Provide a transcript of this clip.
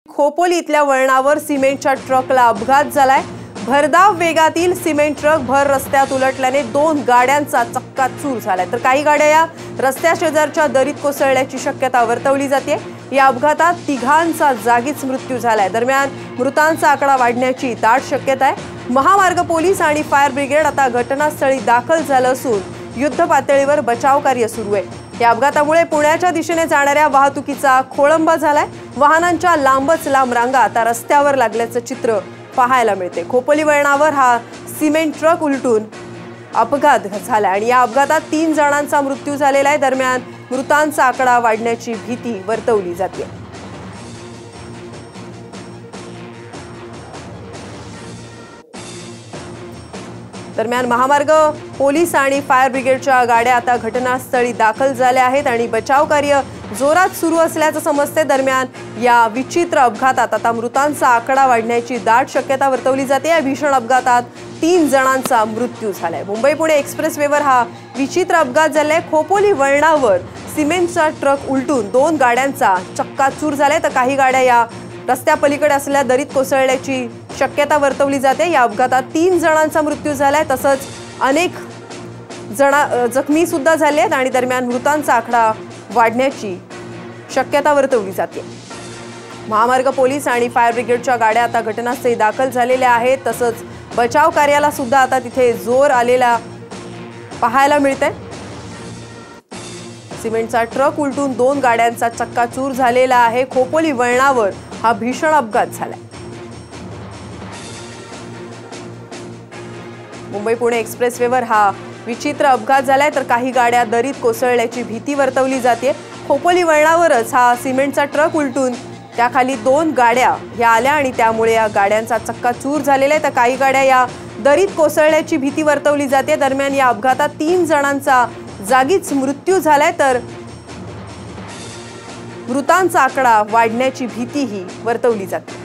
खोपोली इथल्या वळणावर सिमेंटच्या ट्रकला अपघात झालाय। भरधाव वेगातील सिमेंट ट्रक भर रस्त्यात उलटल्याने 2 गाड्यांचा चक्काचूर झालाय, तर काही गाड्या या रस्त्या शेजारच्या दरीत कोसळण्याची शक्यता वर्तवली जाते। या अपघातात तिघांचा जागीच मृत्यू झालाय। दरम्यान मृतांचा आकडा वाढण्याची दाट शक्यता आहे। महामार्ग पोलीस आणि फायर ब्रिगेड आता घटनास्थळी दाखल झालं असून युद्ध पातळीवर बचाव कार्य सुरू आहे। या अपघातामुळे पुण्याच्या दिशेने जाणाऱ्या वाहतुकीचा खोळंबा झालाय। वाहनांच्या लांबच लांब रांगा आता रस्त्यावर लागल्याचं चित्र पाहायला मिळते। खोपोली वळणावर हा सिमेंट ट्रक उलटून अपघात झाला आणि या अपघातात 3 जणांचा मृत्यू झालेला आहे। दरम्यान मृतांचा आकडा वाढण्याची भीती वर्तवली जाते। दरम्यान महामार्ग पोलीस आणि फायर ब्रिगेडच्या गाड्या आता घटनास्थळी दाखल झाल्या आहेत आणि बचाव कार्य जोरात सुरू असल्याचं समजते। दरम्यान या विचित्र अपघातात आता मृतांचा आकडा वाढण्याची दाट शक्यता वर्तवली जाते। या भीषण अपघातात 3 जणांचा मृत्यू झालाय। मुंबई पुणे एक्सप्रेसवेवर हा विचित्र अपघात झालाय। खोपोली वळणावर सिमेंटचा ट्रक उलटून 2 गाड्यांचा चक्काचूर झालाय, तर काही गाड्या या रस्त्या पलीकडे असलेल्या दरीत कोसळण्याची शक्यता वर्तवली जाते। या अपघातात 3 जणांचा मृत्यू झालाय, तसंच अनेक जण जखमी सुद्धा झाले आहेत आणि दरम्यान मृतांचा आकडा वाढण्याची शक्यता वर्तवली जाते। महामार्ग पोलीस आणि फायर ब्रिगेडच्या गाड्या आता घटनास्थळी दाखल झालेल्या आहेत, तसंच बचाव कार्याला सुद्धा आता तिथे जोर आलेला पाहायला मिळतंय। सिमेंटचा ट्रक उलटून 2 गाड्यांचा चक्काचूर झालेला आहे। खोपोली वळणावर हा भीषण अपघात झालाय। मुंबई पुणे एक्सप्रेसवेवर हा विचित्र अपघात झालाय, तर काही गाड्या दरीत कोसळण्याची भीती वर्तवली जाते। खोपोली वळणावरच हा सिमेंटचा ट्रक उलटून त्याखाली 2 गाड्या ह्या आल्या आणि त्यामुळे या गाड्यांचा चक्काचूर झालेला आहे, तर काही गाड्या या दरीत कोसळण्याची भीती वर्तवली जाते। दरम्यान या अपघातात 3 जणांचा जागीच मृत्यू झालाय, तर मृतांचा आकडा वाढण्याची भीतीही वर्तवली जाते।